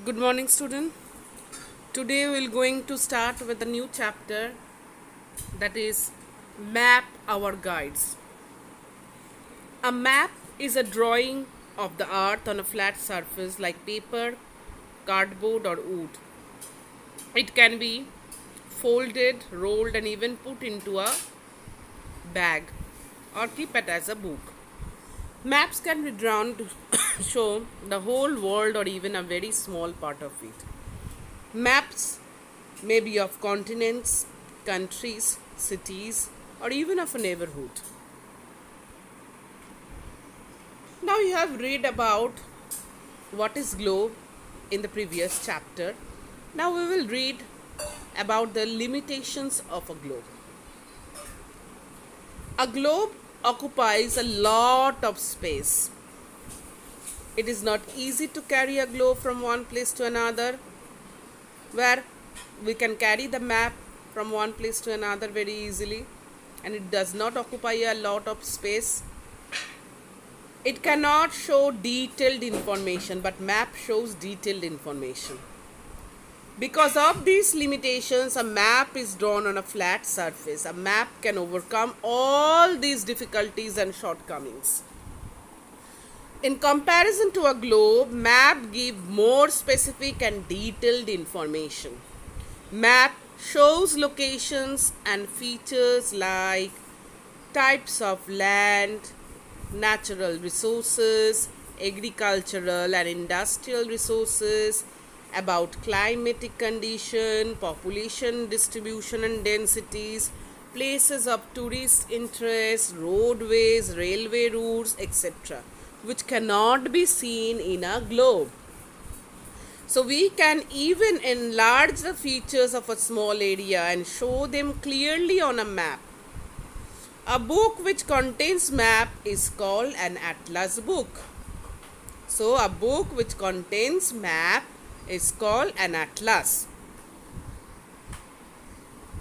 Good morning, student. Today we're going to start with a new chapter, that is Map Our Guides. A map is a drawing of the earth on a flat surface like paper, cardboard, or wood. It can be folded, rolled, and even put into a bag or keep it as a book. Maps can be drawn to show the whole world or even a very small part of it. Maps may be of continents, countries, cities, or even of a neighborhood. Now you have read about what is globe in the previous chapter. Now we will read about the limitations of a globe. A globe occupies a lot of space. It is not easy to carry a globe from one place to another, where we can carry the map from one place to another very easily, and it does not occupy a lot of space. It cannot show detailed information, but map shows detailed information. Because of these limitations, a map is drawn on a flat surface. A map can overcome all these difficulties and shortcomings. In comparison to a globe, map give more specific and detailed information. Map shows locations and features like types of land, natural resources, agricultural and industrial resources, about climatic condition, population distribution and densities, places of tourist interest, roadways, railway routes, etc., which cannot be seen in a globe. So we can even enlarge the features of a small area and show them clearly on a map. A book which contains map is called an atlas book. So a book which contains map is called an atlas.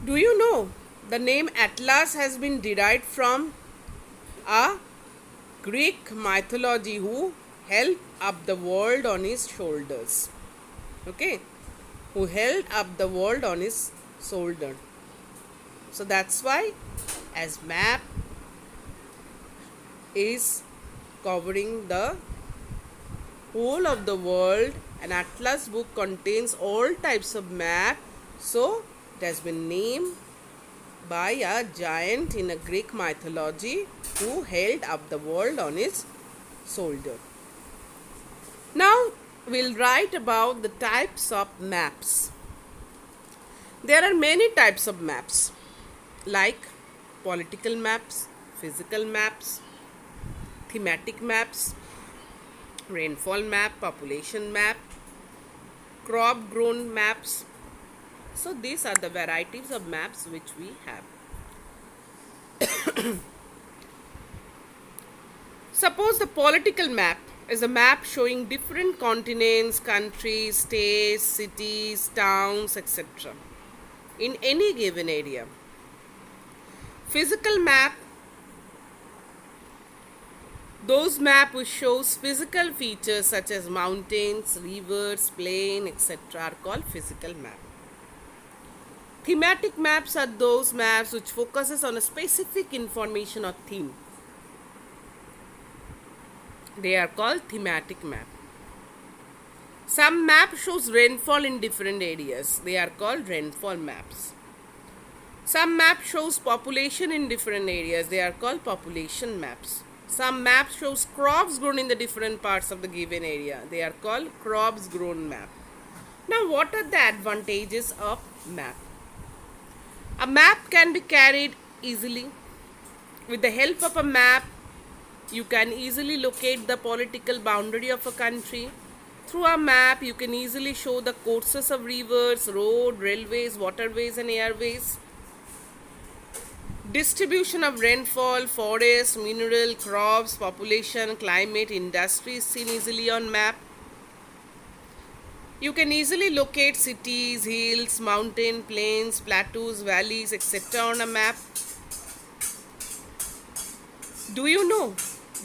Do you know the name Atlas has been derived from a Greek mythology who held up the world on his shoulders. Okay, who held up the world on his shoulder. So that's why, as map is covering the whole of the world, an atlas book contains all types of map. So it has been named by a giant in a Greek mythology who held up the world on his shoulder. Now we'll write about the types of maps. There are many types of maps, like political maps, physical maps, thematic maps, rainfall map, population map, crop grown maps. So these are the varieties of maps which we have. Suppose the political map is a map showing different continents, countries, states, cities, towns, etc. in any given area. Physical map, those maps which shows physical features such as mountains, rivers, plain, etc. are called physical map. Thematic maps are those maps which focuses on a specific information or theme. They are called thematic map. Some map shows rainfall in different areas. They are called rainfall maps. Some map shows population in different areas. They are called population maps. Some map shows crops grown in the different parts of the given area. They are called crops grown map. Now what are the advantages of map? A map can be carried easily. With the help of a map, you can easily locate the political boundary of a country. Through a map, you can easily show the courses of rivers, road, railways, waterways and airways. Distribution of rainfall, forest, mineral, crops, population, climate, industry is seen easily on map. You can easily locate cities, hills, mountain, plains, plateaus, valleys, etc. on a map. Do you know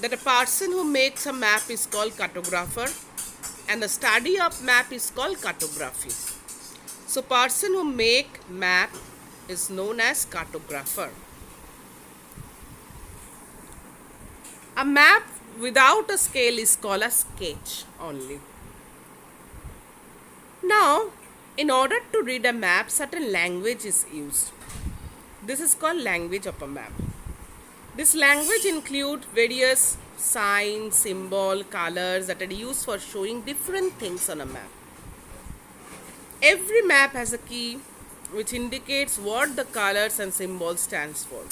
that a person who makes a map is called cartographer? and the study of map is called cartography. So person who make map is known as cartographer. A map without a scale is called a sketch only. Now, in order to read a map, certain language is used. This is called language of a map. This language includes various signs, symbol, colors that are used for showing different things on a map. Every map has a key which indicates what the colors and symbols stands for.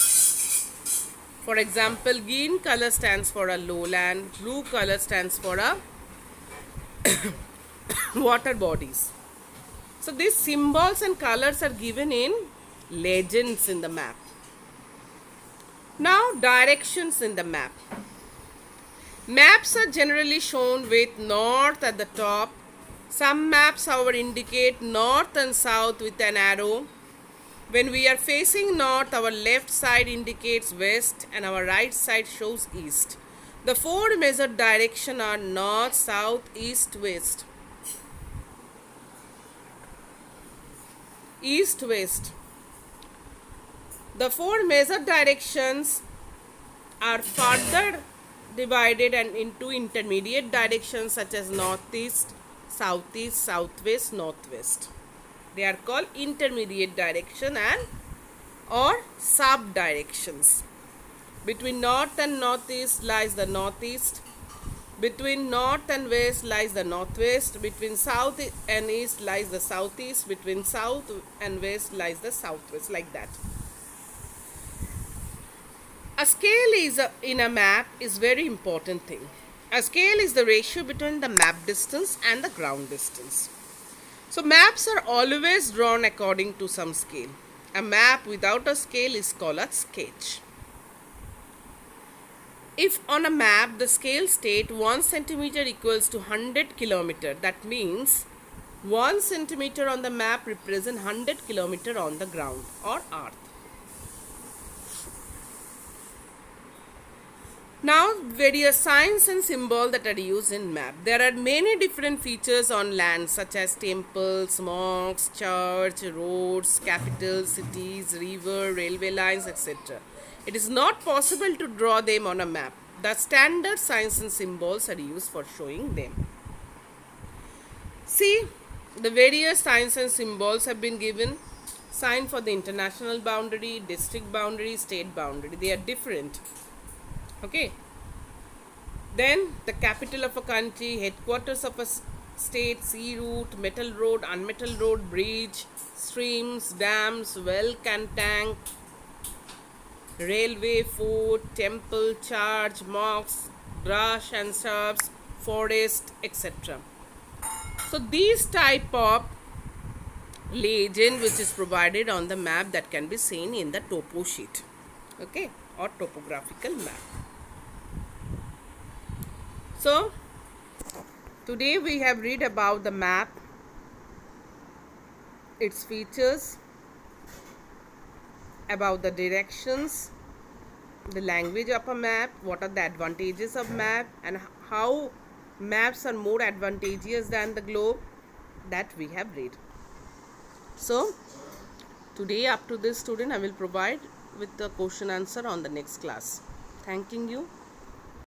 For example, green color stands for a lowland, blue color stands for a water bodies. So these symbols and colors are given in legends in the map. Now, directions in the map. Maps are generally shown with north at the top. Some maps, however, indicate north and south with an arrow. When we are facing north, our left side indicates west and our right side shows east. The four measured directions are north, south, east, west. East, west. The four measured directions are further divided and into intermediate directions such as northeast, southeast, southwest, northwest. They are called intermediate direction and or sub directions. Between north and northeast lies the northeast. Between north and west lies the northwest. Between south and east lies the southeast. Between south and west lies the southwest, like that. A scale in a map is very important thing. A scale is the ratio between the map distance and the ground distance. So maps are always drawn according to some scale. A map without a scale is called a sketch. If on a map the scale state 1 centimeter equals to 100 kilometer, that means 1 centimeter on the map represents 100 kilometer on the ground or earth. Now, various signs and symbols that are used in map. There are many different features on land such as temples, mosques, church, roads, capitals, cities, river, railway lines, etc. It is not possible to draw them on a map. The standard signs and symbols are used for showing them. See, the various signs and symbols have been given. Sign for the international boundary, district boundary, state boundary. They are different. Okay. Then the capital of a country, headquarters of a state, sea route, metal road, unmetal road, bridge, streams, dams, well and tank, railway, fort, temple, church, mosques, brush and shrubs, forest, etc. So these type of legend which is provided on the map that can be seen in the topo sheet, okay, or topographical map. So today we have read about the map, its features, about the directions, the language of a map, what are the advantages of map, and how maps are more advantageous than the globe, that we have read. So today up to this student I will provide with the question answer on the next class. Thanking you.